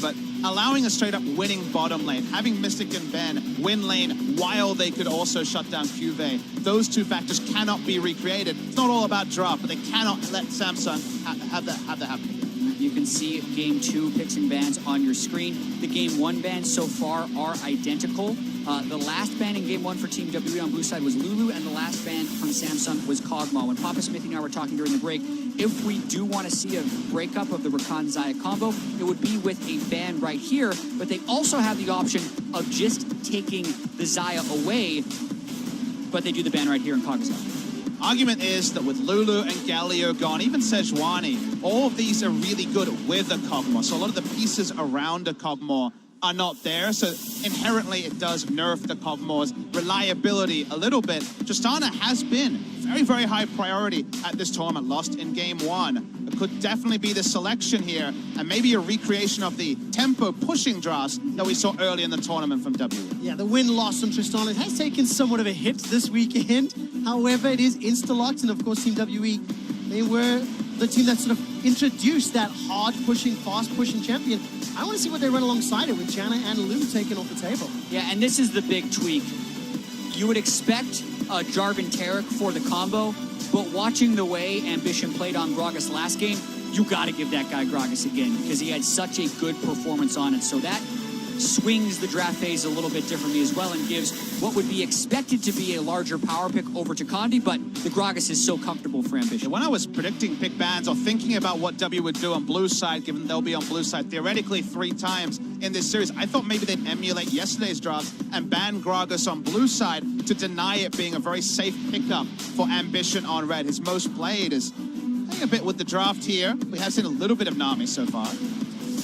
but allowing a straight-up winning bottom lane, having Mystic and Ben win lane while they could also shut down QV, those two factors cannot be recreated. It's not all about draft, but they cannot let Samsung have that happen. You can see Game 2 picks and bans on your screen. The Game 1 bans so far are identical. The last ban in Game 1 for Team WE on blue side was Lulu, and the last ban from Samsung was Kog'Maw. When Papa Smithy and I were talking during the break, if we do want to see a breakup of the Rakan-Xayah combo, it would be with a ban right here, but they also have the option of just taking the Xayah away, but they do the ban right here in Kog'Maw. Argument is that with Lulu and Galio gone, even Sejuani, all of these are really good with a Kog'Maw. So a lot of the pieces around a Kog'Maw are not there. So inherently it does nerf the Kog'Maw's reliability a little bit. Tristana has been very, very high priority at this tournament, lost in Game 1. It could definitely be the selection here, and maybe a recreation of the tempo pushing drafts that we saw early in the tournament from WE. Yeah, the win-loss on Tristana has taken somewhat of a hit this weekend. However, it is insta-locked, and of course Team WE, they were the team that sort of introduced that hard-pushing, fast-pushing champion. I want to see what they run alongside it with Janna and Lou taken off the table. Yeah, and this is the big tweak. You would expect Jarvan Taric for the combo, but watching the way Ambition played on Gragas last game, you got to give that guy Gragas again, because he had such a good performance on it. So that swings the draft phase a little bit differently as well and gives what would be expected to be a larger power pick over to Condi, but the Gragas is so comfortable for Ambition. When I was predicting pick bans or thinking about what W would do on blue side, given they'll be on blue side theoretically 3 times in this series, I thought maybe they'd emulate yesterday's draft and ban Gragas on blue side to deny it being a very safe pickup for Ambition on red. His most played is playing a bit with the draft here. We have seen a little bit of Nami so far.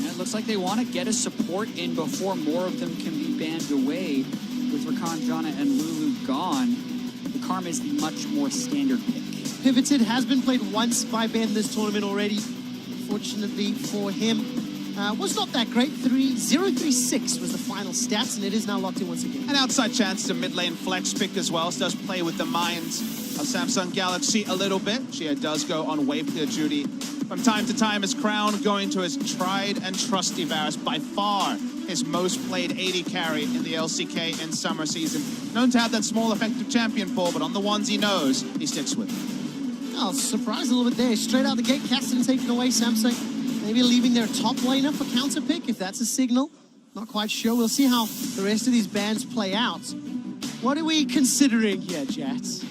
It looks like they want to get a support in before more of them can be banned away. With Rakan, Janna, and Lulu gone, the Karma is the much more standard pick. Pivoted has been played once by Ben this tournament already. Unfortunately for him, was not that great. 0-3-6 was the final stats, and it is now locked in once again. An outside chance to mid lane flex pick as well. So does play with the minds of Samsung Galaxy a little bit. She does go on wave clear duty from time to time. His crown going to his tried and trusty Varus, by far his most played AD carry in the LCK in summer season. Known to have that small effective champion pool, but on the ones he knows, he sticks with. Oh, surprised a little bit there. Straight out the gate, Cassidy taken away. Samsung maybe leaving their top laner for counter pick, if that's a signal. Not quite sure. We'll see how the rest of these bans play out. What are we considering here, Jats?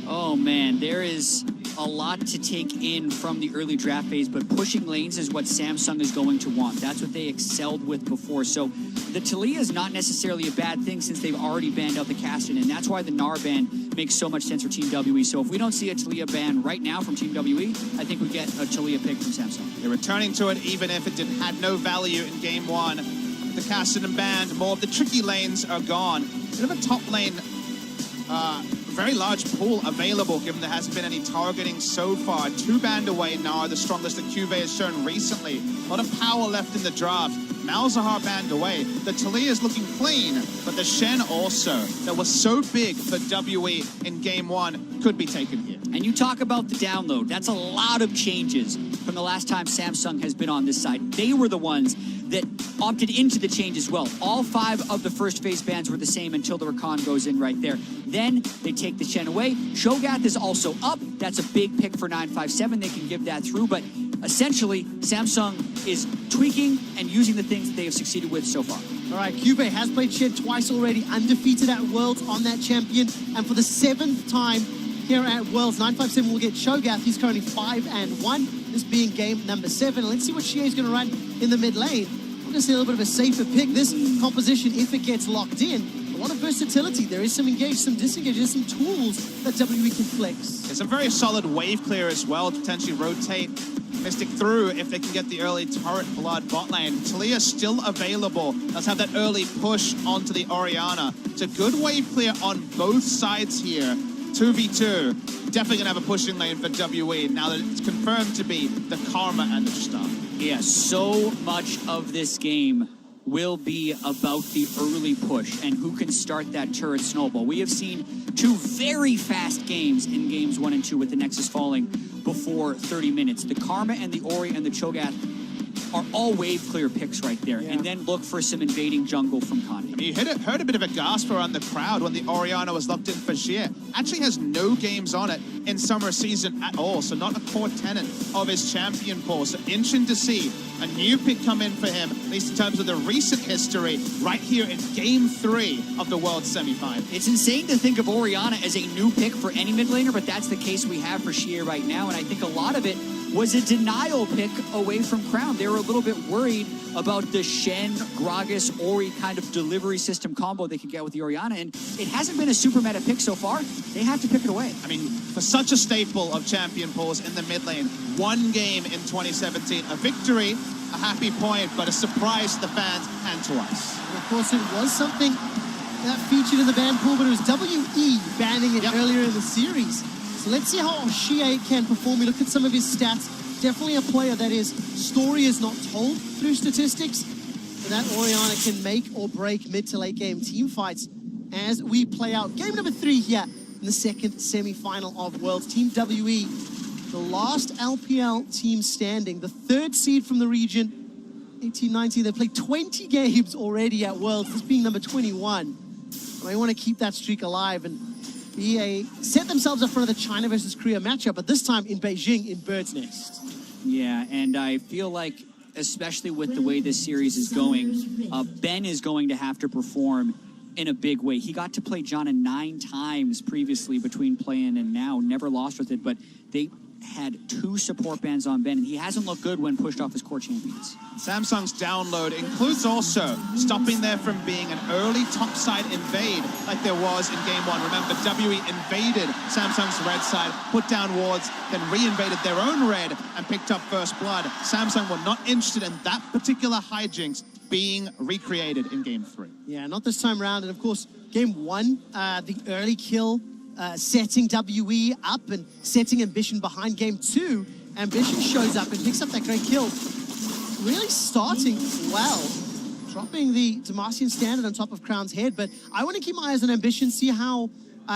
Oh man, there is a lot to take in from the early draft phase, but pushing lanes is what Samsung is going to want. That's what they excelled with before. So the Taliyah is not necessarily a bad thing since they've already banned out the Caston, and that's why the Gnar ban makes so much sense for Team WE. So if we don't see a Taliyah ban right now from Team WE, I think we get a Taliyah pick from Samsung. They're returning to it even if it had no value in Game 1. The Caston and banned, more of the tricky lanes are gone. Bit of a top lane very large pool available, given there hasn't been any targeting so far. 2 banned away, Gnar, the strongest that QV has shown recently. A lot of power left in the draft. Malzahar banned away. The Taliyah is looking clean, but the Shen also, that was so big for WE in Game 1, could be taken here. And you talk about the download. That's a lot of changes from the last time Samsung has been on this side. They were the ones that opted into the change as well. All 5 of the first phase bans were the same until the Rakan goes in right there. Then they take the Shen away. Shogath is also up. That's a big pick for 957. They can give that through, but essentially Samsung is tweaking and using the things that they have succeeded with so far. All right, QV has played Shen twice already, undefeated at Worlds on that champion, and for the 7th time here at Worlds, 957 will get Shogath. He's currently 5-1, this being game number 7. Let's see what Shea is going to run in the mid lane. I'm going to see a little bit of a safer pick. This composition, if it gets locked in, a lot of versatility. There is some engage, some disengage, there's some tools that WE can flex. It's a very solid wave clear as well, to potentially rotate Mystic through if they can get the early turret blood bot lane. Taliyah still available. Let's have that early push onto the Orianna. It's a good wave clear on both sides here. 2v2. Definitely going to have a pushing lane for WE now that it's confirmed to be the Karma and the Star. Yeah, so much of this game will be about the early push and who can start that turret snowball. We have seen 2 very fast games in games 1 and 2 with the Nexus falling before 30 minutes. The Karma and the Ori and the Cho'Gath are all wave clear picks right there. Yeah. And then look for some invading jungle from Condi. You heard a bit of a gasp around the crowd when the Orianna was locked in for Xie. Actually has no games on it in summer season at all, so not a core tenet of his champion pool. So interesting to see a new pick come in for him, at least in terms of the recent history, right here in Game 3 of the World Semi-Final. It's insane to think of Orianna as a new pick for any mid laner, but that's the case we have for Xie right now, and I think a lot of it was a denial pick away from Crown. They were a little bit worried about the Shen, Gragas, Ori kind of delivery system combo they could get with the Orianna, and it hasn't been a super meta pick so far. They have to pick it away. I mean, for such a staple of champion pools in the mid lane, one game in 2017, a victory, a happy point, but a surprise to the fans and to us. And of course, it was something that featured in the ban pool, but it was WE banning it earlier in the series. So let's see how Xie can perform. We look at some of his stats. Definitely a player that his story is not told through statistics. And that Orianna can make or break mid to late game team fights as we play out game number 3 here in the second semi-final of Worlds. Team WE, the last LPL team standing, the 3rd seed from the region, 18-19. They played 20 games already at Worlds, this being number 21. And they want to keep that streak alive and set themselves up for the China versus Korea matchup, but this time in Beijing in Bird's Nest. Yeah, and I feel like, especially with the way this series is going, Ben is going to have to perform in a big way. He got to play Janna 9 times previously between playing and now, never lost with it, but they had 2 support bans on Ben, and he hasn't looked good when pushed off his core champions. Samsung's download includes also stopping there from being an early topside invade like there was in Game 1. Remember, WE invaded Samsung's red side, put down wards, then re-invaded their own red and picked up first blood. Samsung were not interested in that particular hijinks being recreated in Game 3. Yeah, not this time around. And of course, Game 1, the early kill, setting WE up and setting Ambition behind. Game 2, Ambition shows up and picks up that great kill. Really starting well, dropping the Demacian standard on top of Crown's head, but I want to keep my eyes on Ambition, see how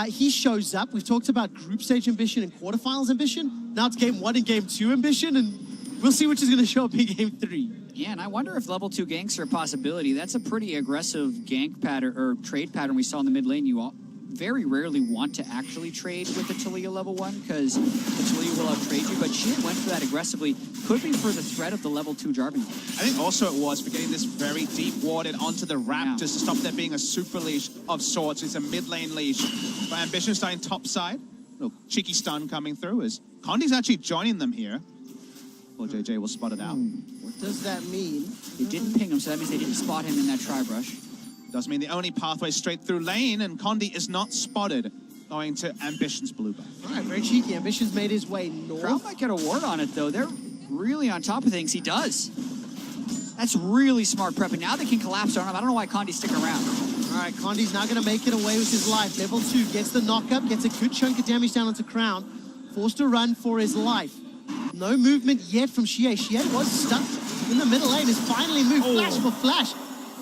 he shows up. We've talked about group stage Ambition and quarterfinals Ambition. Now it's Game 1 and Game 2 Ambition, and we'll see which is going to show up in Game 3. Yeah, and I wonder if level 2 ganks are a possibility. That's a pretty aggressive gank pattern or trade pattern we saw in the mid lane. You all very rarely want to actually trade with the Taliyah level 1 because the Taliyah will outtrade you, but she went for that aggressively. Could be for the threat of the level 2 Jarvan. I think also it was for getting this very deep warded onto the Raptors to stop there being a super leash of sorts. It's a mid lane leash. But Ambition starting top side. Little cheeky stun coming through as Condi's actually joining them here. Well, JJ will spot it out. What does that mean? They didn't ping him, so that means they didn't spot him in that tri-brush. Does mean the only pathway straight through lane, and Condi is not spotted going to Ambition's blue buff. All right, very cheeky. Ambition's made his way north. Crown might get a ward on it, though. They're really on top of things. He does. That's really smart prep, and now they can collapse on him. I don't know why Condi's sticking around. All right, Condi's now going to make it away with his life. Level 2 gets the knock-up, gets a good chunk of damage down onto Crown. Forced to run for his life. No movement yet from Xie. Xie was stuck in the middle lane. Has finally moved flash for flash.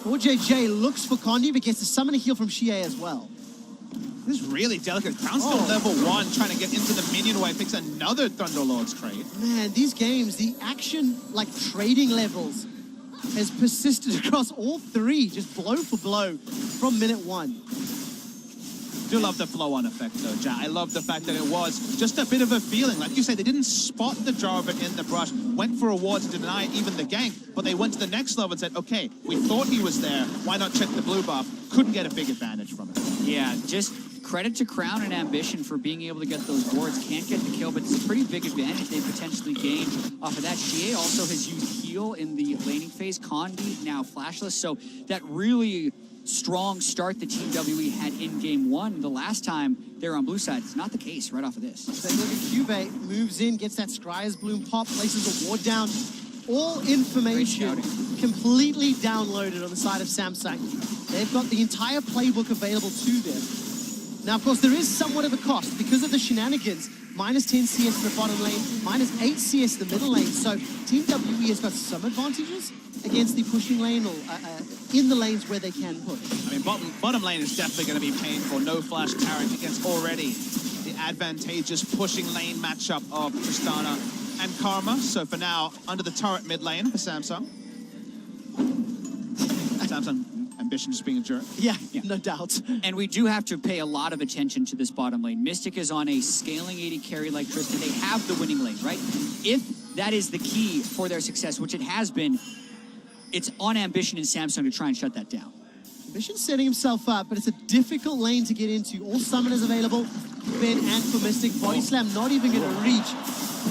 4JJ looks for Condi, but gets to summon a heal from Xie as well. This is really delicate. Crown's still level 1, trying to get into the minion wave. Picks another Thunderlord's trade. Man, these games, the action, like trading levels, has persisted across all 3, just blow for blow from minute 1. Do love the flow-on effect, though, Ja. I love the fact that it was just a bit of a feeling. Like you say, they didn't spot the Jarvan in the brush, went for a ward to deny even the gank, but they went to the next level and said, okay, we thought he was there, why not check the blue buff? Couldn't get a big advantage from it. Yeah, just credit to Crown and Ambition for being able to get those wards. Can't get the kill, but it's a pretty big advantage they potentially gained off of that. Xie also has used heal in the laning phase. Condi now flashless, so that really strong start the Team WE had in Game 1 the last time they were on blue side. It's not the case right off of this. So look at Cube, moves in, gets that Scryer's Bloom pop, places a ward down. All information completely downloaded on the side of Samsung. They've got the entire playbook available to them. Now, of course, there is somewhat of a cost because of the shenanigans. Minus 10 CS in the bottom lane, minus 8 CS in the middle lane. So Team WE has got some advantages against the pushing lane or in the lanes where they can push. I mean, bottom lane is definitely going to be painful. No flash carriage against already the advantageous pushing lane matchup of Tristana and Karma. So for now, under the turret mid lane for Samsung. Samsung ambition just being a jerk. Yeah, no doubt. And we do have to pay a lot of attention to this bottom lane. Mystic is on a scaling 80 carry like Tristan. They have the winning lane, right? If that is the key for their success, which it has been, it's on Ambition and Samsung to try and shut that down. Ambition's setting himself up, but it's a difficult lane to get into. All summoners available, Ben and for Mystic. Body slam not even going to reach.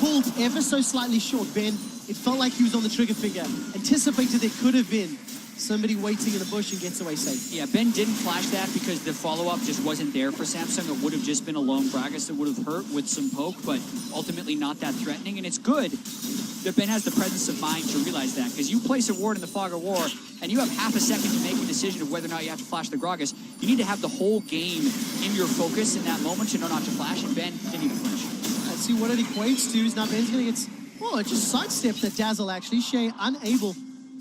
Pulled ever so slightly short. Ben, it felt like he was on the trigger finger. Anticipated there could have been somebody waiting in the bush and gets away safe. Yeah, Ben didn't flash that because the follow-up just wasn't there for Samsung. It would have just been a lone Gragas that would have hurt with some poke, but ultimately not that threatening. And it's good that Ben has the presence of mind to realize that, because you place a ward in the Fog of War and you have half a second to make a decision of whether or not you have to flash the Gragas. You need to have the whole game in your focus in that moment to know not to flash, and Ben didn't even flinch. Let's see what it equates to. Is now Ben's going to get... Oh, it just sidestepped that Dazzle, actually. Shea unable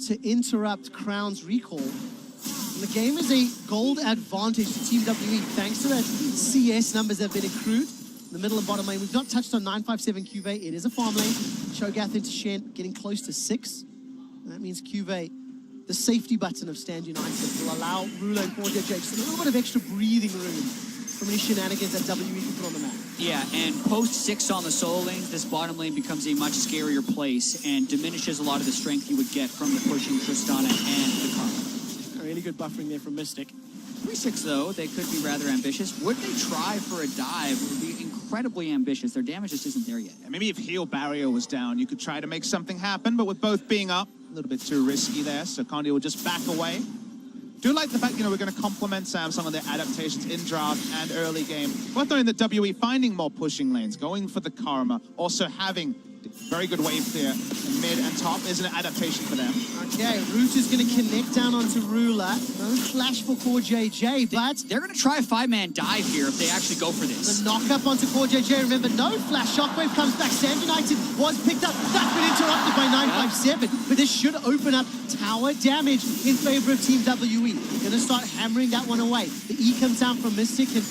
to interrupt Crown's recall. And the game is a gold advantage to Team WE, thanks to the CS numbers that have been accrued. In the middle and bottom lane, we've not touched on 957 Cuvée. It is a farm lane. Cho'Gath into Shen, getting close to 6. That means Cuvée, the safety button of Stand United, will allow Ruler and KoreJJ just a little bit of extra breathing room from any shenanigans that WE can put on the map. Yeah, and post 6 on the solo lanes, this bottom lane becomes a much scarier place and diminishes a lot of the strength you would get from the pushing Tristana and the Karma. A really good buffering there from Mystic. 3-6 though, they could be rather ambitious. Would they try for a dive? It would be incredibly ambitious. Their damage just isn't there yet. Yeah, maybe if heal barrier was down, you could try to make something happen, but with both being up, a little bit too risky there, so Condi will just back away. Do like the fact, we're going to compliment Samsung on their adaptations in draft and early game. Worth knowing that WE finding more pushing lanes, going for the Karma, also having very good wave clear in mid and top is an adaptation for them. Okay, Root is going to connect down onto Ruler. No flash for KoreJJ, but they're going to try a 5-man dive here if they actually go for this. the knock up onto KoreJJ. Remember, no flash. Shockwave comes back. Stand United was picked up. That's been interrupted by 957, but this should open up tower damage in favor of Team WE. Going to start hammering that one away. The E comes down from Mystic and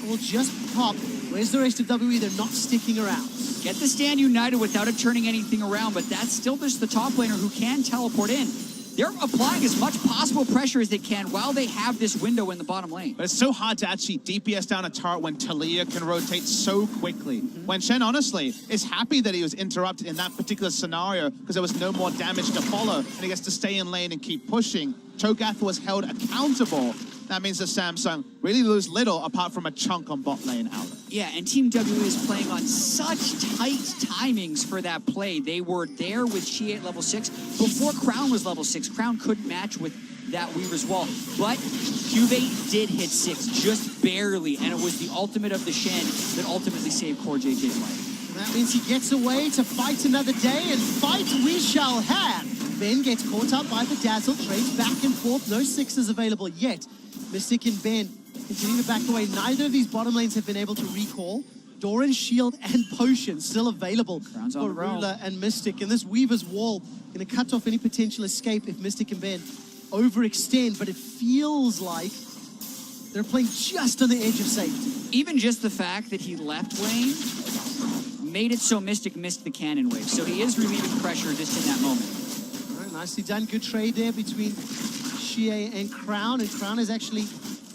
will just pop. Where's the rest of WE? They're not sticking around. Get the Stand United without it turning anything around, but that's still just the top laner who can teleport in. They're applying as much possible pressure as they can while they have this window in the bottom lane. But it's so hard to actually DPS down a turret when Talia can rotate so quickly. When Shen, honestly, is happy that he was interrupted in that particular scenario because there was no more damage to follow, and he gets to stay in lane and keep pushing. Cho'Gath was held accountable. That means that Samsung really lose little apart from a chunk on bot lane out. Yeah, and Team WE is playing on such tight timings for that play. They were there with She at level 6 before Crown was level 6. Crown couldn't match with that Weaver's Wall, but Cuvée did hit 6, just barely, and it was the ultimate of the Shen that ultimately saved KoreJJ's life. That means he gets away to fight another day, and fight we shall have. Ben gets caught up by the Dazzle, trades back and forth, no 6s available yet. Mystic and Ben continuing to back away. Neither of these bottom lanes have been able to recall. Doran's shield and potion still available for Ruler and Mystic. And this Weaver's Wall going to cut off any potential escape if Mystic and Ben overextend. But it feels like they're playing just on the edge of safety. Even just the fact that he left lane made it so Mystic missed the cannon wave. So he is relieving pressure just in that moment. All right, nicely done. Good trade there between Shea and Crown. And Crown has actually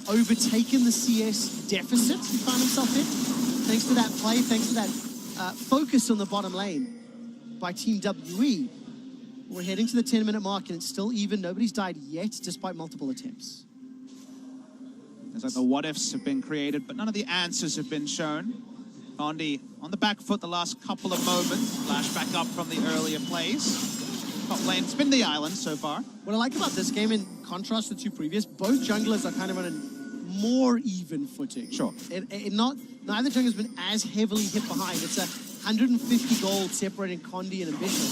overtaken the CS deficit he found himself in. Thanks to that play, thanks to that focus on the bottom lane by Team WE. We're heading to the 10-minute mark and it's still even. Nobody's died yet, despite multiple attempts. It's like the what-ifs have been created, but none of the answers have been shown. Condi on the back foot the last couple of moments. Flash back up from the earlier plays. Top lane, it's been the island so far. What I like about this game, in contrast to the two previous, both junglers are kind of on a more even footing. Sure. Neither jungler's been as heavily hit behind. It's 150 gold separating Condi and Ambition.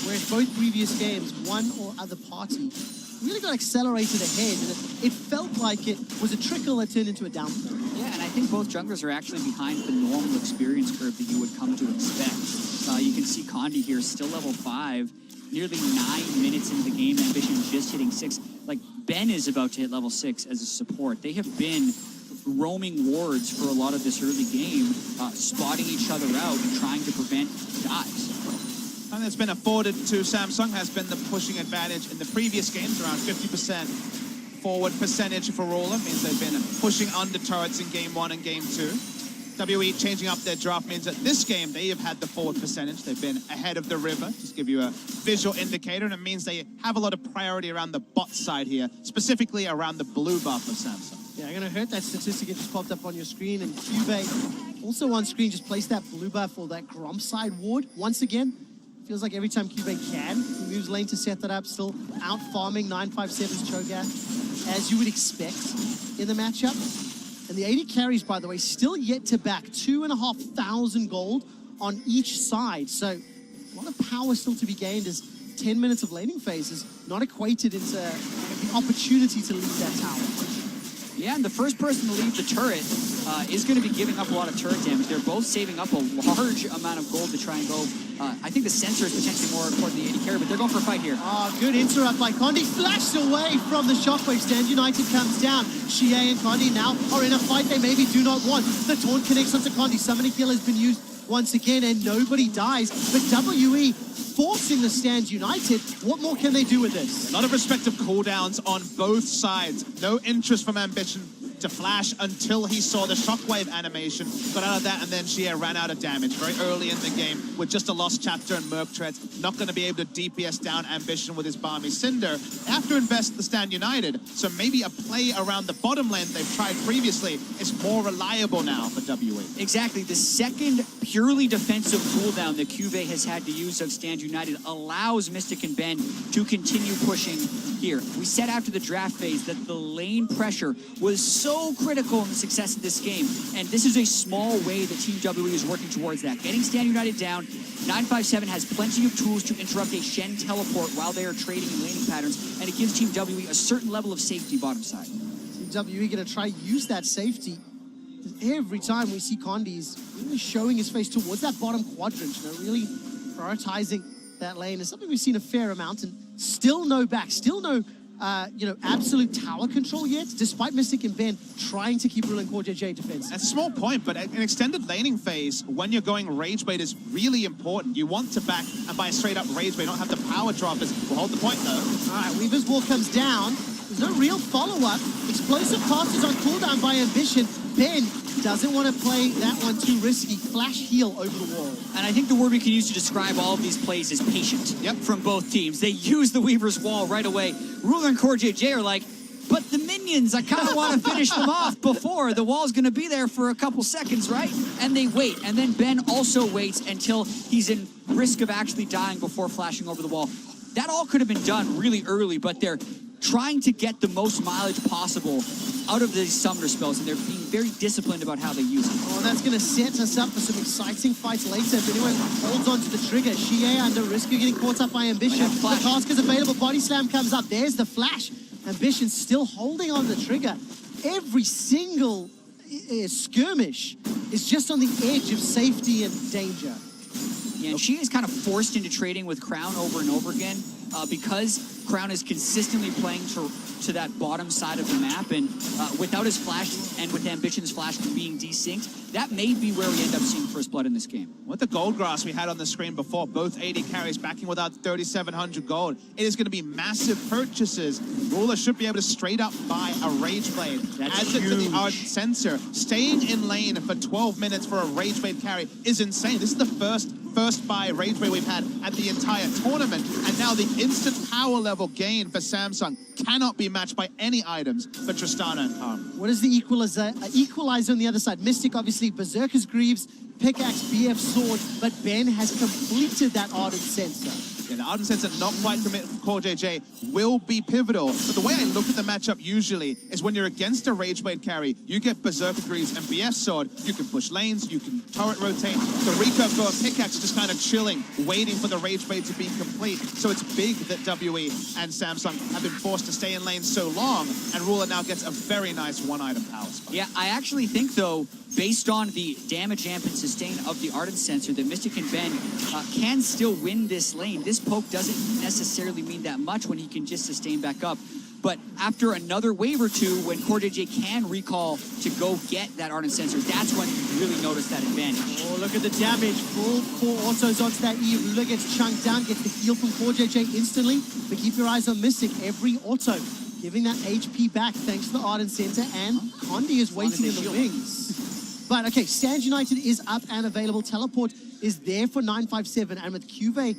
Whereas both previous games, one or other party really got accelerated ahead, and it felt like it was a trickle that turned into a downfall. Yeah, and I think both junglers are actually behind the normal experience curve that you would come to expect. You can see Condi here, still level 5, nearly 9 minutes into the game. Ambition just hitting 6. Like, Ben is about to hit level 6 as a support. They have been roaming wards for a lot of this early game, spotting each other out and trying to prevent dives. Something that's been afforded to Samsung has been the pushing advantage in the previous games, around 50% forward percentage for Ruler. Means they've been pushing under turrets in Game 1 and Game 2. WE changing up their draft means that this game they have had the forward percentage. They've been ahead of the river. Just give you a visual indicator, and it means they have a lot of priority around the bot side here, specifically around the blue buff of Samsung. Yeah, I'm going to hurt that statistic. It just popped up on your screen. And Cube also on screen just placed that blue buff or that Gromp side ward. Once again, feels like every time Cube can, he moves lane to set that up, still out farming 957's Cho'Gath, as you would expect in the matchup. And the 80 carries, by the way, still yet to back 2,500 gold on each side. So a lot of power still to be gained as 10 minutes of laning phase is not equated into the opportunity to leave that tower. Yeah, and the first person to leave the turret is going to be giving up a lot of turret damage. They're both saving up a large amount of gold to try and go. I think the sensor is potentially more important than the 80 carry, but they're going for a fight here. Oh, good interrupt by Condi. Flashed away from the shockwave. Stand United comes down. Xie and Condi now are in a fight they maybe do not want. The taunt connects onto Condi. Summoning kill has been used once again, and nobody dies. But WE forcing the Stand United. What more can they do with this? A lot of respective cooldowns on both sides. No interest from Ambition to flash until he saw the shockwave animation. Got out of that, and then Xie ran out of damage very early in the game with just a lost chapter and Merc Treads. Not going to be able to DPS down Ambition with his Balmy Cinder. Have to invest the Stand United, so maybe a play around the bottom lane they've tried previously is more reliable now for WE. Exactly. The second purely defensive cooldown that Cube has had to use of Stand United allows Mystic and Ben to continue pushing here. We said after the draft phase that the lane pressure was so critical in the success of this game, and this is a small way that Team WE is working towards that. Getting Stand United down, 957 has plenty of tools to interrupt a Shen teleport while they are trading in laning patterns, and it gives Team WE a certain level of safety bottom side. Team WE going to try use that safety. Every time we see Condi's really showing his face towards that bottom quadrant, you know, really prioritizing that lane is something we've seen a fair amount, and still no back, still no absolute tower control yet, despite Mystic and Ben trying to keep ruling Core JJ defense. That's a small point, but an extended laning phase when you're going rage bait is really important. You want to back and buy a straight up rage bait, not have the power droppers. We'll hold the point though. All right, Weaver's wall comes down. There's no real follow-up. Explosive passes on cooldown by Ambition. Ben doesn't want to play that one too risky. Flash heal over the wall. And I think the word we can use to describe all of these plays is patient. Yep. From both teams. They use the Weaver's wall right away. Ruler and Core JJ are like, but the minions, I kind of want to finish them off before. The wall's going to be there for a couple seconds, right? And they wait. And then Ben also waits until he's in risk of actually dying before flashing over the wall. That all could have been done really early, but they're trying to get the most mileage possible out of these summoner spells, and they're being very disciplined about how they use it. Oh, that's going to set us up for some exciting fights later. If anyone holds on to the trigger, Xie under risk of getting caught up by Ambition. The task is available. Body slam comes up. There's the flash. Ambition still holding on the trigger. Every single skirmish is just on the edge of safety and danger. Yeah, and she is kind of forced into trading with Crown over and over again because Crown is consistently playing to that bottom side of the map, and without his flash and with Ambition's flash being desynced, that may be where we end up seeing first blood in this game. With the gold grass we had on the screen before, both 80 carries backing without 3,700 gold, it is going to be massive purchases. Ruler should be able to straight up buy a Rage Blade. Adds it to the Ardent Sensor. Staying in lane for 12 minutes for a Rage Blade carry is insane. This is the first buy Rage Blade we've had at the entire tournament, and now the instant power level gain for Samsung cannot be matched by any items for Tristana and Karma. What is the equalizer on the other side? Mystic, obviously, Berserker's Greaves, Pickaxe, BF Sword, but Ben has completed that Ardent Sensor. Yeah, the Ardent Sensor not quite commit for Core JJ will be pivotal, but the way I look at the matchup usually is when you're against a Rage Blade carry, you get Berserker Greaves and BF Sword, you can push lanes, you can turret rotate. The recurve for a Pickaxe just kind of chilling, waiting for the Rage Blade to be complete. So it's big that WE and Samsung have been forced to stay in lane so long, and Ruler now gets a very nice one-item power spike. Yeah, I actually think, though, based on the damage amp and sustain of the Ardent Sensor, that Mystic and Ben can still win this lane. This poke doesn't necessarily mean that much when he can just sustain back up. But after another wave or two, when CoreJJ can recall to go get that Ardent Sensor, that's when you really notice that advantage. Oh, look at the damage. Full 4 autos onto that E. Rula gets chunked down, gets the heal from CoreJJ instantly. But keep your eyes on Mystic. Every auto giving that HP back thanks to the Ardent Center, and Condi is waiting in the wings. But okay, Stand United is up and available. Teleport is there for 957, and with Cuvée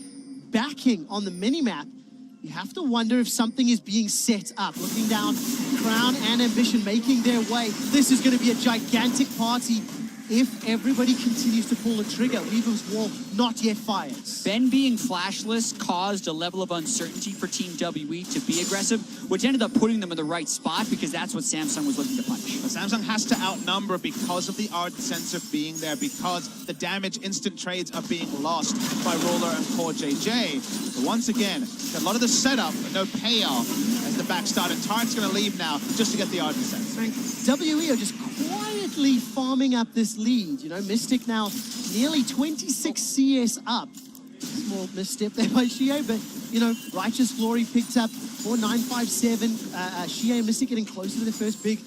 backing on the minimap, you have to wonder if something is being set up. Looking down, Crown and Ambition making their way. This is going to be a gigantic party if everybody continues to pull the trigger. Weaver's Wall not yet fired. Ben being flashless caused a level of uncertainty for Team WE to be aggressive, which ended up putting them in the right spot because that's what Samsung was looking to punish. But Samsung has to outnumber because of the Ardent Sensor being there, because the damage instant trades are being lost by Ruler and CoreJJ. But once again, a lot of the setup, but no payoff as the back started. Tark's going to leave now just to get the Ardent Sensor. WE are just quietly farming up this lead. You know, Mystic now nearly 26 CS up. Small misstep there by Shie, but, you know, Righteous Glory picked up for 957. Shie and Mystic getting closer to their first big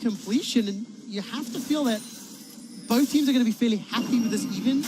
completion, and you have to feel that both teams are going to be fairly happy with this even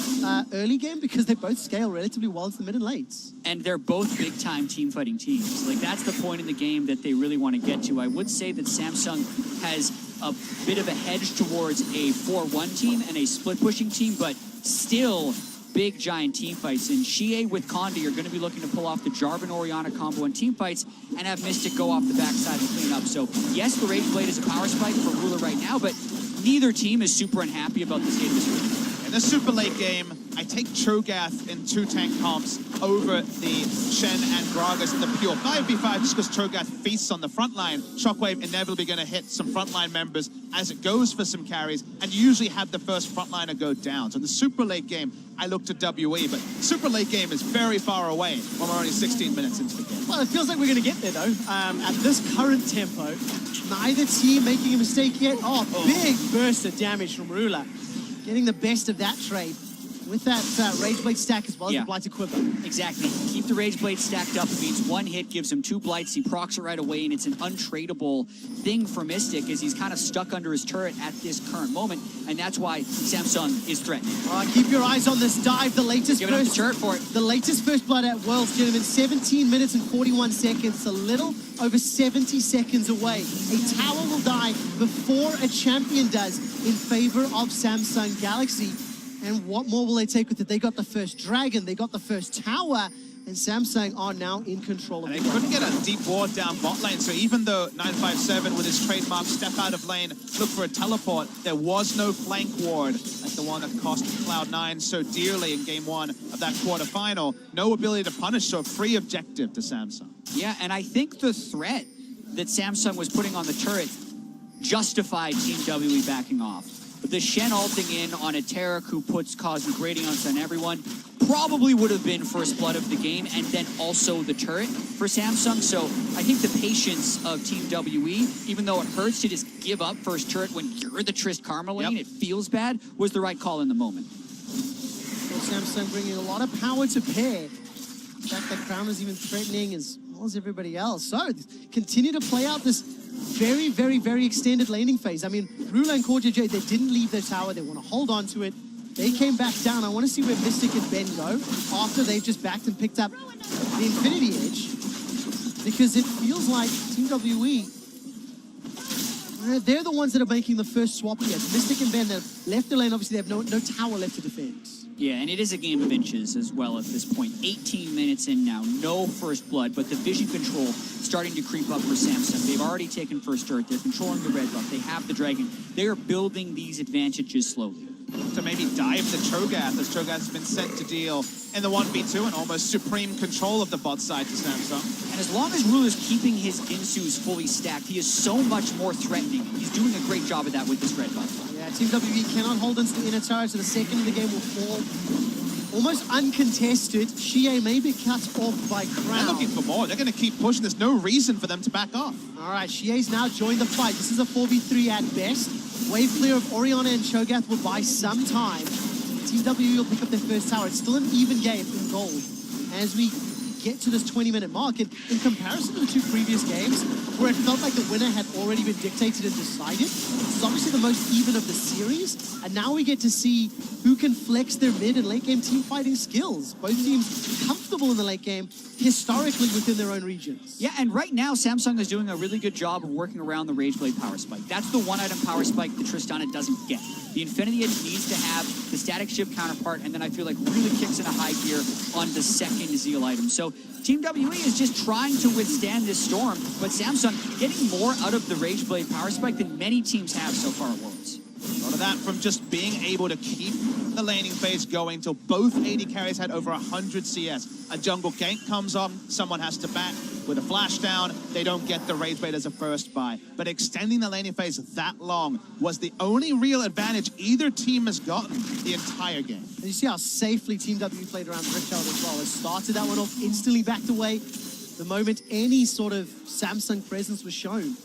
early game because they both scale relatively well into the mid and lates. And they're both big-time team-fighting teams. Like, that's the point in the game that they really want to get to. I would say that Samsung has a bit of a hedge towards a 4-1 team and a split-pushing team, but still big, giant team fights. And Shie with Condi are going to be looking to pull off the Jarvan Orianna combo in team fights and have Mystic go off the backside and clean up. So, yes, the Rage Blade is a power spike for Ruler right now, but neither team is super unhappy about the state of this room. In the super late game, I take Cho'Gath in 2 tank comps over the Shen and Gragas in the pure 5v5 just because Cho'Gath feasts on the front line. Shockwave inevitably going to hit some frontline members as it goes for some carries, and you usually have the first frontliner go down. So in the super late game, I look to WE, but super late game is very far away when we're only 16 minutes into the game. Well, it feels like we're going to get there, though. At this current tempo, neither team making a mistake yet. Oh, big burst of damage from Rula. Getting the best of that trade with that Rage Blade stack as well as the Blighted Quiver. Exactly. Keep the Rage Blade stacked up. It means one hit gives him 2 Blights. He procs it right away, and it's an untradeable thing for Mystic as he's kind of stuck under his turret at this current moment, and that's why Samsung is threatening. Keep your eyes on this dive. The latest Giving up the turret for it. The latest first blood at Worlds, gentlemen. 17 minutes and 41 seconds. A little over 70 seconds away. A tower will die before a champion does in favor of Samsung Galaxy. And what more will they take with it? They got the first dragon, they got the first tower, and Samsung are now in control of it. They couldn't get a deep ward down bot lane, so even though 957 with his trademark step out of lane, look for a teleport, there was no flank ward like the one that cost Cloud9 so dearly in game 1 of that quarterfinal. No ability to punish, so a free objective to Samsung. Yeah, and I think the threat that Samsung was putting on the turret justified Team WE backing off. But the Shen ulting in on a Taric who puts causing gradients on everyone probably would have been first blood of the game, and then also the turret for Samsung. So I think the patience of Team WE, even though it hurts to just give up first turret when you're the Trist Karma lane, it feels bad, was the right call in the moment. Well, Samsung bringing a lot of power to bear. In fact, that Crown is even threatening as well as everybody else. So continue to play out this very, very, very extended laning phase. I mean, Rula and CoreJJ, they didn't leave their tower. They want to hold on to it. They came back down. I want to see where Mystic and Ben go after they've just backed and picked up the Infinity Edge. Because it feels like Team WE, they're the ones that are making the first swap here. Mystic and Ben have left the lane. Obviously, they have no tower left to defend. Yeah, and it is a game of inches as well at this point. 18 minutes in now, no first blood, but the vision control starting to creep up for Samsung. They've already taken first turret. They're controlling the red buff. They have the dragon. They are building these advantages slowly. To maybe dive the Cho'Gath, as Cho'Gath has been sent to deal in the 1v2 and almost supreme control of the bot side to Samsung. And as long as Ruler's keeping his Ginsus fully stacked, he is so much more threatening. He's doing a great job of that with this red buff. Yeah, Team WE cannot hold into the inner turret, so the second of the game will fall almost uncontested. Shie may be cut off by Crown. They're looking for more. They're going to keep pushing. There's no reason for them to back off. All right, Shie's now joined the fight. This is a 4v3 at best. Wave clear of Orianna and Cho'Gath will buy some time. Team WE will pick up their first tower. It's still an even game in gold as we get to this 20-minute mark. And in comparison to the two previous games, where it felt like the winner had already been dictated and decided, this is obviously the most even of the series. And now we get to see who can flex their mid and late game team fighting skills. Both teams comfortable in the late game, historically within their own regions. Yeah, and right now, Samsung is doing a really good job of working around the Rageblade Power Spike. That's the one-item Power Spike that Tristana doesn't get. The Infinity Edge needs to have the static ship counterpart, and then I feel like really kicks in a high gear on the second Zeal item. So Team WE is just trying to withstand this storm, but Samsung getting more out of the Rageblade Power Spike than many teams have so far at Worlds. A lot of that from just being able to keep the laning phase going till both AD carries had over 100 CS. A jungle gank comes up, someone has to back. With a flash down, they don't get the Rageblade as a first buy. But extending the laning phase that long was the only real advantage either team has gotten the entire game. And you see how safely Team W played around Rift Herald as well. It started that one off, instantly backed away the moment any sort of Samsung presence was shown.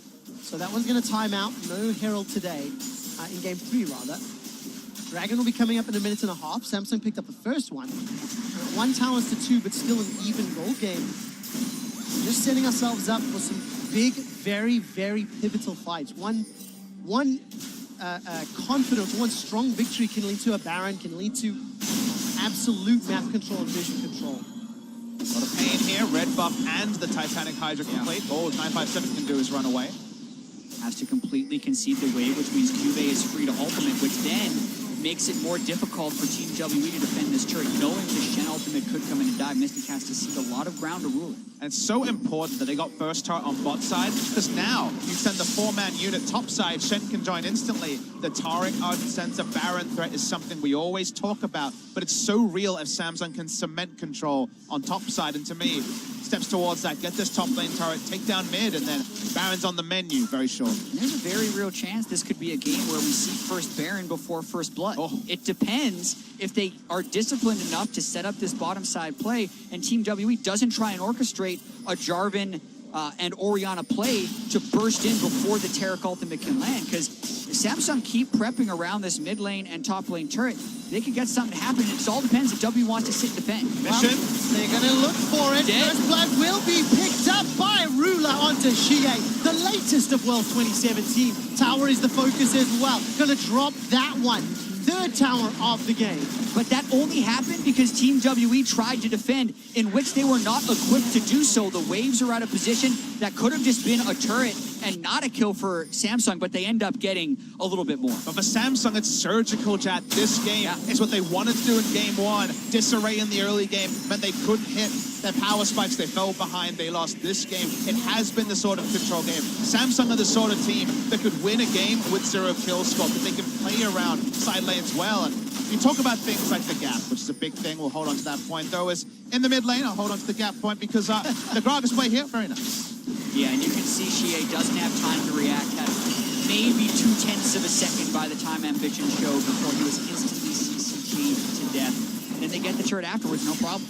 So that one's going to time out. No Herald today. In game 3, rather. Dragon will be coming up in a minute and a half. Samsung picked up the first one. 1 towers to 2, but still an even gold game. Just setting ourselves up for some big, very, very pivotal fights. One confident, one strong victory can lead to a Baron, can lead to absolute map control and vision control. A lot of pain here. Red buff and the Titanic Hydra complete. All 957 can do is run away. Has to completely concede the wave, which means Cuvée is free to ultimate, which then makes it more difficult for Team WE to defend this turret, knowing the Shen ultimate could come in and die. Mystic has to cede a lot of ground to rule it. And it's so important that they got first turret on bot side, because now you send the 4-man unit top side, Shen can join instantly. The Taric Ardent Sensor Baron threat is something we always talk about, but it's so real if Samsung can cement control on top side, and to me, steps towards that, get this top lane turret, take down mid, and then Baron's on the menu very short. And there's a very real chance this could be a game where we see first Baron before first blood. Oh. It depends if they are disciplined enough to set up this bottom side play, and Team WE doesn't try and orchestrate a Jarvan and Orianna play to burst in before the Taric ultimate can land, because Samsung keep prepping around this mid lane and top lane turret. They could get something to happen. It all depends if W wants to sit and defend. Mission. Well, they're going to look for it. Dead. First blood will be picked up by Ruler onto Xie, the latest of World 2017. Tower is the focus as well. Going to drop that one. Third tower of the game. But that only happened because Team WE tried to defend, in which they were not equipped to do so. The waves are out of position. That could have just been a turret and not a kill for Samsung, but they end up getting a little bit more. But for Samsung, it's surgical, Jat. This game is what they wanted to do in game 1. Disarray in the early game meant they couldn't hit their power spikes. They fell behind. They lost this game. It has been the sort of control game. Samsung are the sort of team that could win a game with 0 kill score, but they can play around side lanes well. And you talk about things like the gap, which is a big thing. We'll hold on to that point, though. Is in the mid lane, I'll hold on to the gap point because the Gragas play here, very nice. Yeah, and you can see Xie doesn't have time to react. Had maybe 0.2 of a second by the time Ambition showed before he was instantly CCG'd to death. And then they get the turret afterwards, no problem.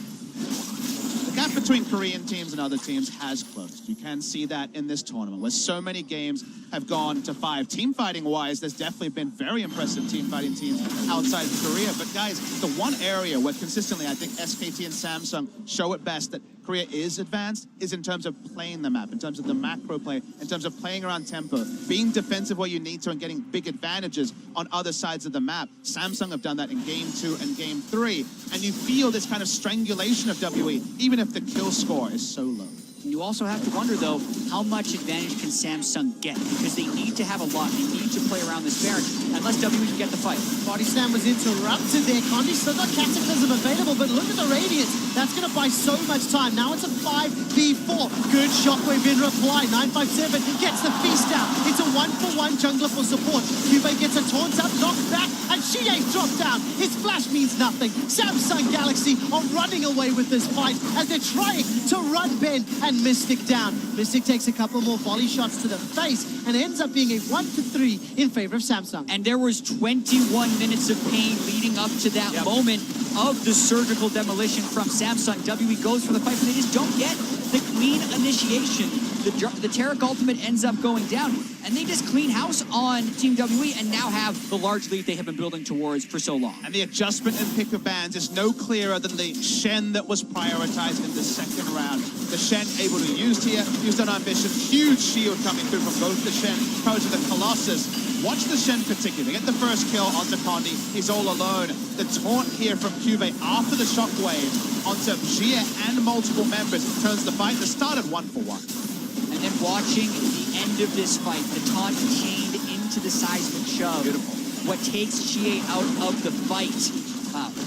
The gap between Korean teams and other teams has closed. You can see that in this tournament, where so many games have gone to 5. Team fighting wise, there's definitely been very impressive team fighting teams outside of Korea. But guys, the one area where consistently I think SKT and Samsung show it best that Korea is advanced is in terms of playing the map, in terms of the macro play, in terms of playing around tempo, being defensive where you need to and getting big advantages on other sides of the map. Samsung have done that in game 2 and game 3. And you feel this kind of strangulation of WE, even if the kill score is so low. And you also have to wonder, though, how much advantage can Samsung get? Because they need to have a lot. They need to play around this Baron, unless WE can get the fight. Body slam was interrupted there. Condi still got Cataclysm available, but look at the Radiance. That's going to buy so much time. Now it's a 5v4. Good shockwave in reply. 957 gets the feast out. It's a 1-for-1 jungler for support. Cuvée gets a taunt up, knocked back, and Xie's dropped down. His flash means nothing. Samsung Galaxy are running away with this fight as they're trying to run Ben and Mystic down. Mystic takes a couple more volley shots to the face and ends up being a 1-3 in favor of Samsung. And there was 21 minutes of pain leading up to that moment of the surgical demolition from Samsung. WE goes for the fight, but they just don't get the clean initiation the Taric ultimate ends up going down, and they just clean house on Team WE and now have the large lead they have been building towards for so long. And the adjustment and pick of bans is no clearer than the Shen that was prioritized in the second round. The Shen able to use here, used on Ambition, huge shield coming through from both the Shen, opposed to the Colossus. Watch the Shen particularly, get the first kill onto Condi, he's all alone. The taunt here from Cuvée after the shockwave onto Gia and multiple members turns the fight that started 1-for-1. And then watching the end of this fight, the taunt chained into the seismic shove. Beautiful. What takes Chie out of the fight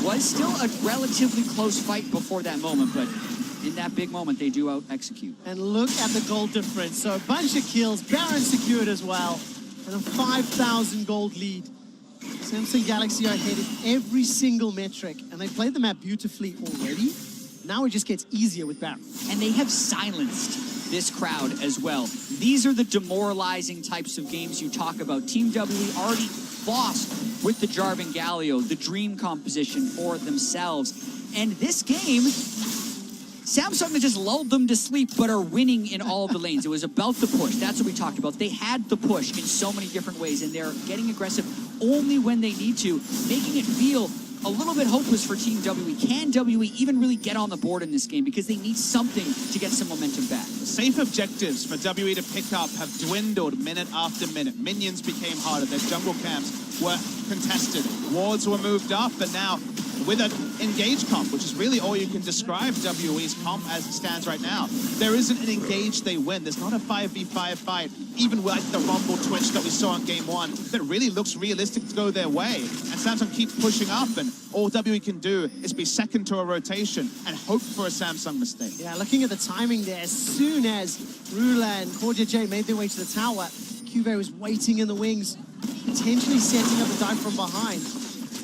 was still a relatively close fight before that moment, but in that big moment, they do out-execute. And look at the gold difference. So a bunch of kills, Baron secured as well, and a 5,000 gold lead. Samsung Galaxy are ahead in every single metric, and they played the map beautifully already. Now it just gets easier with Baron. And they have silenced this crowd as well. These are the demoralizing types of games you talk about. Team WE already lost with the Jarvan Galio, the dream composition for themselves. And this game, Samsung just lulled them to sleep, but are winning in all of the lanes. It was about the push. That's what we talked about. They had the push in so many different ways, and they're getting aggressive only when they need to, making it feel a little bit hopeless for Team WE. Can WE even really get on the board in this game? Because they need something to get some momentum back. Safe objectives for WE to pick up have dwindled minute after minute. Minions became harder. Their jungle camps were contested. Wards were moved up, but now with an engage comp, which is really all you can describe WE's comp as it stands right now. There isn't an engage they win. There's not a 5v5 fight, even like the Rumble Twitch that we saw in game one, that really looks realistic to go their way. And Samsung keeps pushing up, and all WE can do is be second to a rotation and hope for a Samsung mistake. Yeah, looking at the timing there, as soon as Rula and Cordia J made their way to the tower, Cuvée was waiting in the wings, potentially setting up a dive from behind.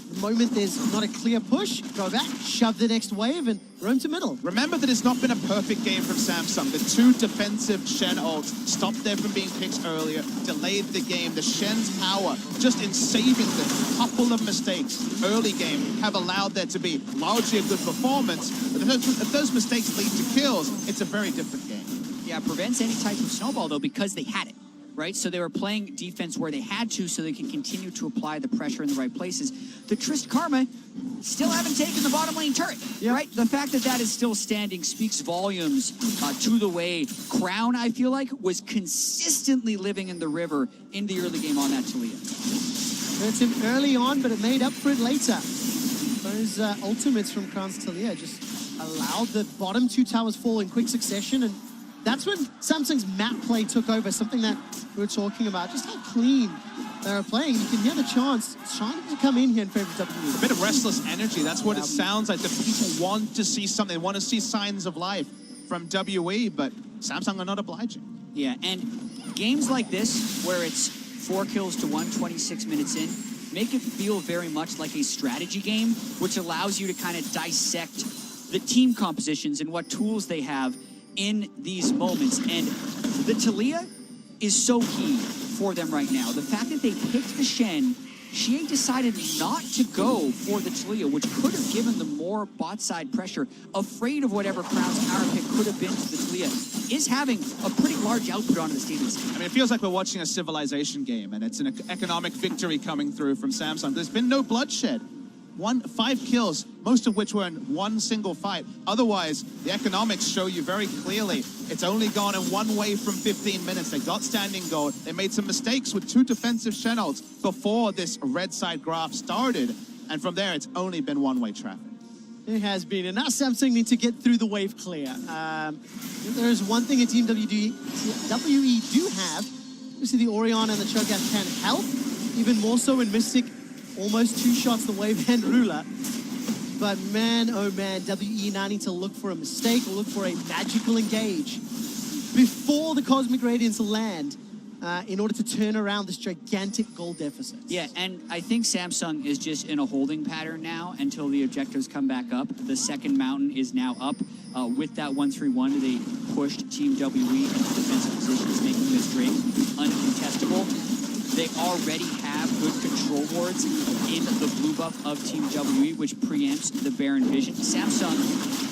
The moment there's not a clear push, go back, shove the next wave, and roam to middle. Remember that it's not been a perfect game from Samsung. The two defensive Shen ults stopped them from being picked earlier, delayed the game. The Shen's power, just in saving the couple of mistakes early game, have allowed there to be largely a good performance. But if those mistakes lead to kills, it's a very different game. Yeah, prevents any type of snowball, though, because they had it. Right? So they were playing defense where they had to so they can continue to apply the pressure in the right places. The Trist Karma still haven't taken the bottom lane turret, right? The fact that that is still standing speaks volumes to the way Crown, I feel like, was consistently living in the river in the early game on that Talia. Hurt him early on, but it made up for it later. Those ultimates from Crown's Talia just allowed the bottom two towers fall in quick succession, and that's when Samsung's map play took over, something that we were talking about, just how clean they were playing. You can hear the chants trying to come in here in favor of WE. A bit of restless energy, that's what it sounds like. The people want to see something, they want to see signs of life from WE, but Samsung are not obliging. Yeah, and games like this, where it's 4 kills to 1, 26 minutes in, make it feel very much like a strategy game, which allows you to kind of dissect the team compositions and what tools they have in these moments. And the Talia is so key for them right now. The fact that they picked the Shen, Xie decided not to go for the Talia, which could have given them more bot side pressure, afraid of whatever Crown's power pick could have been to the Talia, is having a pretty large output onto the stadium. I mean, it feels like we're watching a civilization game, and it's an economic victory coming through from Samsung. There's been no bloodshed. 5 kills, most of which were in one single fight. Otherwise, the economics show you very clearly it's only gone in one way from 15 minutes. They got standing gold. They made some mistakes with 2 defensive Shen ults before this red side graph started. And from there, it's only been one-way traffic. It has been, and now Samsung need to get through the wave clear. There is one thing a Team WE do have. Obviously, the Orion and the Cho'Gath can help, even more so in Mystic. Almost 2 shots the wave and Ruler. But man, oh man, WE now need to look for a mistake or look for a magical engage before the Cosmic Radiance land in order to turn around this gigantic goal deficit. Yeah, and I think Samsung is just in a holding pattern now until the objectives come back up. The second mountain is now up. With that 1-3-1, they pushed Team WE into defensive positions, making this Drake uncontestable. They already have good control wards in the blue buff of Team WE, which preempts the Baron Vision. Samsung,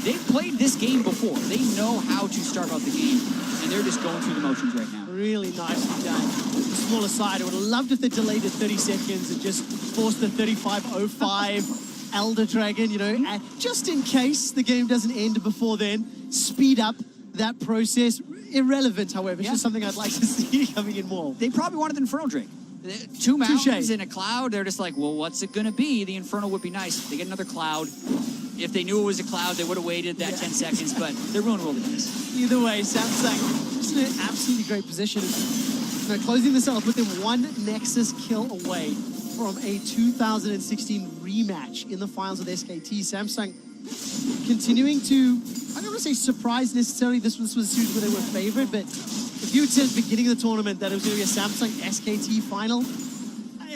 they've played this game before. They know how to start out the game. and they're just going through the motions right now. Really nicely done. The smaller side, I would have loved if they delayed it 30 seconds and just forced the 35:05 Elder Dragon, you know, just in case the game doesn't end before then. Speed up that process. Irrelevant, however. It's just something I'd like to see coming in more. They probably wanted the Infernal Drake. 2 mountains Touché. in a cloud. They're just like, well, what's it going to be? The Infernal would be nice. They get another cloud. If they knew it was a cloud, they would have waited that 10 seconds, but they're willing to roll the dice. Either way, Samsung just in an absolutely great position. You know, closing this out, put them one Nexus kill away from a 2016 rematch in the finals with SKT. Samsung continuing to, I don't want to say surprise necessarily, this was a series where they were favored, but if you had said at the beginning of the tournament that it was going to be a Samsung SKT final,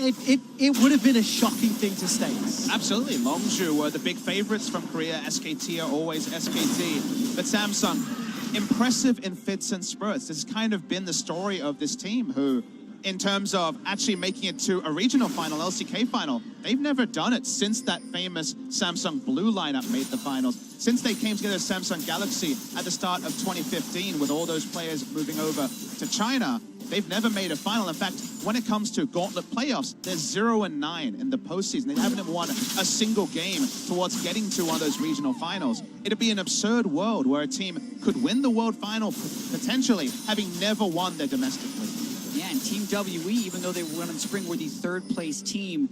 it would have been a shocking thing to state. Absolutely. Longzhu were the big favorites from Korea. SKT are always SKT. But Samsung, impressive in fits and spurts. This has kind of been the story of this team who, in terms of actually making it to a regional final, LCK final, they've never done it since that famous Samsung Blue lineup made the finals. Since they came together as Samsung Galaxy at the start of 2015 with all those players moving over to China, they've never made a final. In fact, when it comes to Gauntlet playoffs, they're 0-9 in the postseason. They haven't won a single game towards getting to one of those regional finals. It'd be an absurd world where a team could win the world final, potentially, having never won their domestic league. Yeah, and Team WE, even though they won in spring, were the third-place team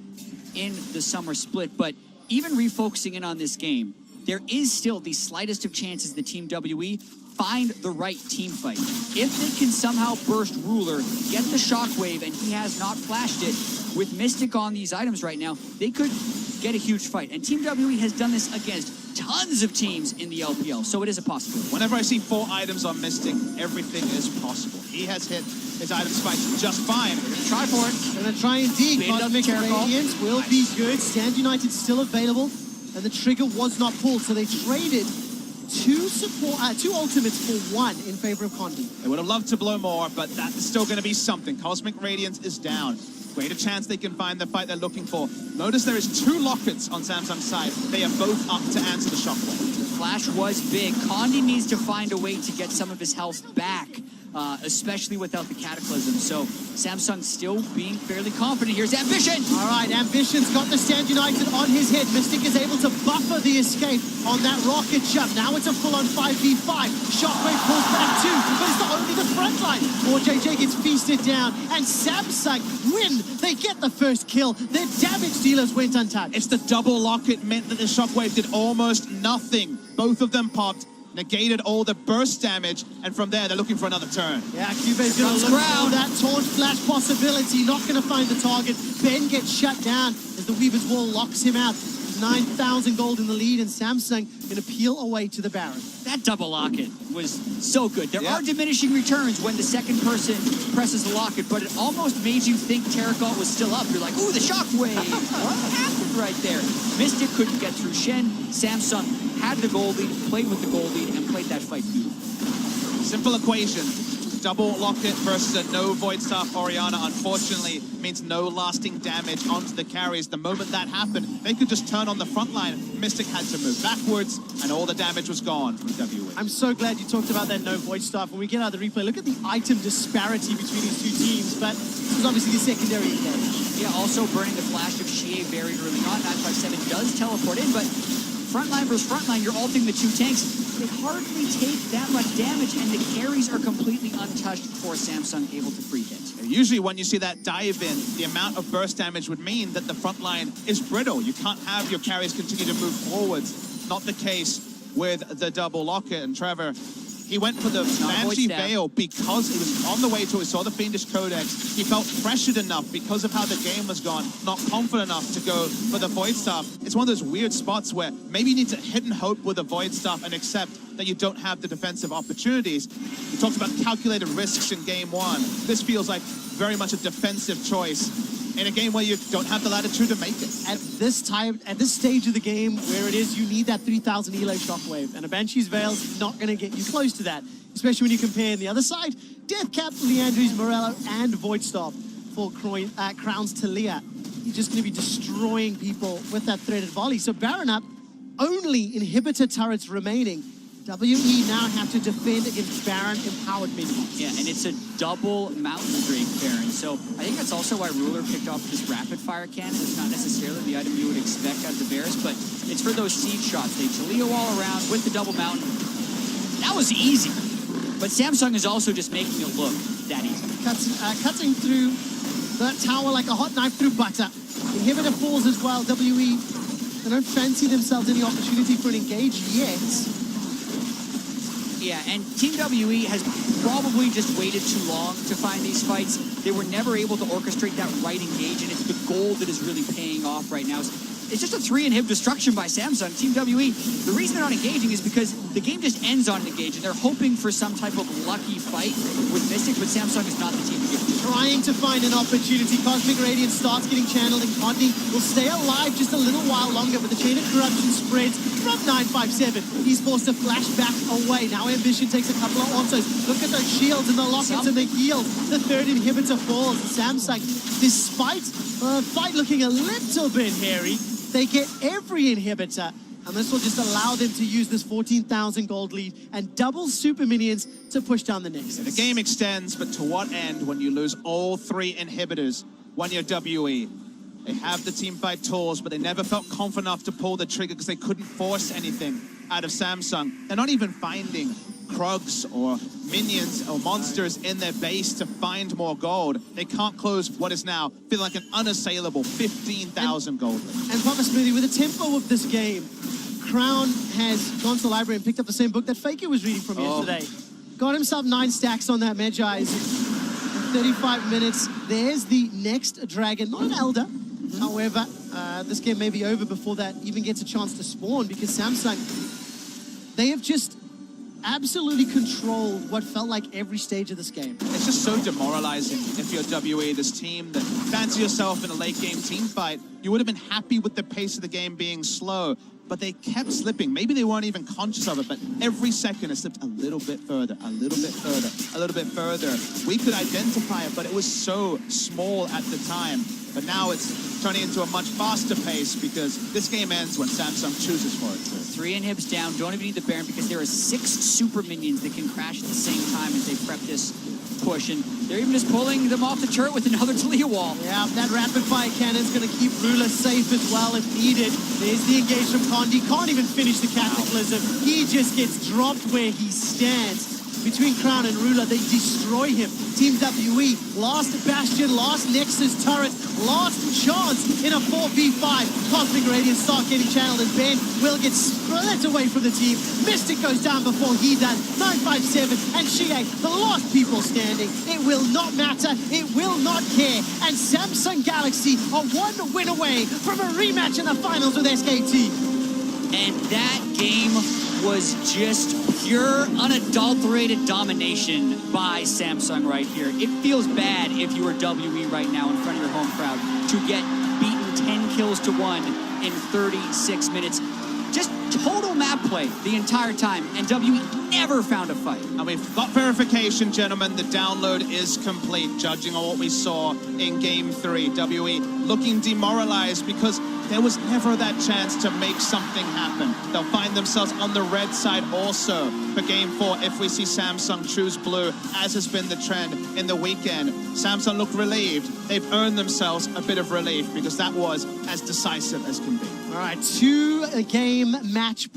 in the summer split. But even refocusing in on this game, there is still the slightest of chances that Team WE find the right team fight. If they can somehow burst Ruler, get the Shockwave, and he has not flashed it, with Mystic on these items right now, they could get a huge fight. And Team WE has done this against tons of teams in the LPL, so it is a possibility. Whenever I see 4 items on Mystic, everything is possible. He has hit his item spikes just fine. They're gonna try for it. Gonna try indeed. Baited up Cosmic the Terracall. Radiance will be good. Stand United still available, and the trigger was not pulled, so they traded two ultimates for 1 in favor of Condi. They would have loved to blow more, but that is still going to be something. Cosmic Radiance is down. Greater chance they can find the fight they're looking for. Notice there is 2 lockets on Samsung's side. They are both up to answer the Shockwave. The flash was big. Condi needs to find a way to get some of his health back, especially without the Cataclysm. So Samsung still being fairly confident. Here's Ambition! All right, Ambition's got the Stand United on his head. Mystic is able to buffer the escape on that rocket jump. Now it's a full-on 5v5. Shockwave pulls back 2, but it's not only the front line. Or JJ gets feasted down, and Samsung win. They get the first kill. Their damage dealers went untouched. It's the double locket meant that the Shockwave did almost nothing. Both of them popped, negated all the burst damage, and from there they're looking for another turn. Yeah, Cube's going to look for that taunt flash possibility. Not going to find the target. Ben gets shut down as the Weaver's Wall locks him out. 9,000 gold in the lead, and Samsung going to peel away to the Baron. That double locket was so good. There are diminishing returns when the second person presses the locket, but it almost made you think Terracall was still up. You're like, ooh, the Shockwave! What happened right there? Mystic couldn't get through Shen. Samsung had the gold lead, played with the gold lead, and played that fight beautifully. Simple equation. Double locket versus a no Void Staff Orianna, unfortunately, means no lasting damage onto the carries. The moment that happened, they could just turn on the front line. Mystic had to move backwards, and all the damage was gone from WE. I'm so glad you talked about that no Void Staff. When we get out of the replay, look at the item disparity between these 2 teams, but this was obviously the secondary engage. Yeah, also burning the flash of Xie very early on. 957 does teleport in, but frontline versus frontline, you're ulting the 2 tanks. They hardly take that much damage, and the carries are completely untouched before Samsung able to free hit. Usually when you see that dive in, the amount of burst damage would mean that the front line is brittle. You can't have your carries continue to move forwards. Not the case with the double locket. And Trevor, he went for the Banshee Veil because he was on the way to it, saw the Fiendish Codex. He felt pressured enough because of how the game was gone, not confident enough to go for the Void Staff. It's one of those weird spots where maybe you need to hit and hope with a Void Staff and accept that you don't have the defensive opportunities. We talked about calculated risks in game 1. This feels like very much a defensive choice in a game where you don't have the latitude to make it. At this time, at this stage of the game where it is, you need that 3,000 elo Shockwave, and a Banshee's Veil's not going to get you close to that, especially when you compare on the other side, Deathcap, Leandries, Morello, and Void Staff for Crowns Talia. You're just going to be destroying people with that threaded volley. So Baron up, only inhibitor turrets remaining. WE now have to defend against Baron empowered minions. Yeah, and it's a double Mountain Drake Baron. So I think that's also why Ruler picked off this rapid fire cannon. It's not necessarily the item you would expect out of the Bears, but it's for those seed shots. They Jaleo all around with the double mountain. That was easy. But Samsung is also just making it look that easy. Cutting through the tower like a hot knife through butter. Inhibitor falls as well. WE, they don't fancy themselves any opportunity for an engage yet. Yeah, and Team WE has probably just waited too long to find these fights. They were never able to orchestrate that right engage, and it's the gold that is really paying off right now. It's just a 3-inhib destruction by Samsung. Team WE, the reason they're not engaging is because the game just ends on an engage, and they're hoping for some type of lucky fight with Mystic, but Samsung is not the team to give it to. Trying to find an opportunity. Cosmic Radiance starts getting channeled, and Condi will stay alive just a little while longer, but the chain of corruption spreads from 957. He's forced to flash back away. Now Ambition takes a couple of autos. Look at those shields and the lockets and the heals. The third inhibitor falls. Samsung, despite the fight looking a little bit hairy, they get every inhibitor, and this will just allow them to use this 14,000 gold lead and double super minions to push down the Nexus. The game extends, but to what end when you lose all 3 inhibitors when you're WE? They have the teamfight tools, but they never felt confident enough to pull the trigger because they couldn't force anything out of Samsung. They're not even finding Krugs or minions or monsters in their base to find more gold. They can't close what is now feeling like an unassailable 15,000 gold lead. And Papa Smoothie, with the tempo of this game, Crown has gone to the library and picked up the same book that Faker was reading from yesterday. Got himself 9 stacks on that Magi's. 35 minutes. There's the next dragon, not an Elder. However, this game may be over before that even gets a chance to spawn, because Samsung, they have just absolutely controlled what felt like every stage of this game. It's just so demoralizing if you're WE, this team that fancy yourself in a late game team fight. You would have been happy with the pace of the game being slow, but they kept slipping. Maybe they weren't even conscious of it, but every second it slipped a little bit further, a little bit further, a little bit further. We could identify it, but it was so small at the time. But now it's turning into a much faster pace because this game ends when Samsung chooses for it to. 3 inhibs down, don't even need the Baron because there are 6 super minions that can crash at the same time as they prep this push, and they're even just pulling them off the turret with another Talia wall. Yeah, that rapid fire cannon's going to keep Ruler safe as well if needed. There's the engage from Condi. Can't even finish the Cataclysm. He just gets dropped where he stands. Between Crown and Ruler, they destroy him. Team WE, last Bastion, last Nexus turret, last chance in a 4v5. Cosmic Radiance start getting channeled, and Ben will get split away from the team. Mystic goes down before he does. 957 and Shie, the last people standing. It will not matter. It will not care. And Samsung Galaxy are 1 win away from a rematch in the finals with SKT. And that game was just pure, unadulterated domination by Samsung right here. It feels bad if you are WE right now in front of your home crowd to get beaten 10 kills to 1 in 36 minutes. Just total map play the entire time, and WE never found a fight. And we've got verification, gentlemen. The download is complete, judging on what we saw in Game 3. WE looking demoralized because there was never that chance to make something happen. They'll find themselves on the red side also for Game 4 if we see Samsung choose blue, as has been the trend in the weekend. Samsung look relieved. They've earned themselves a bit of relief because that was as decisive as can be. All right, 2-game match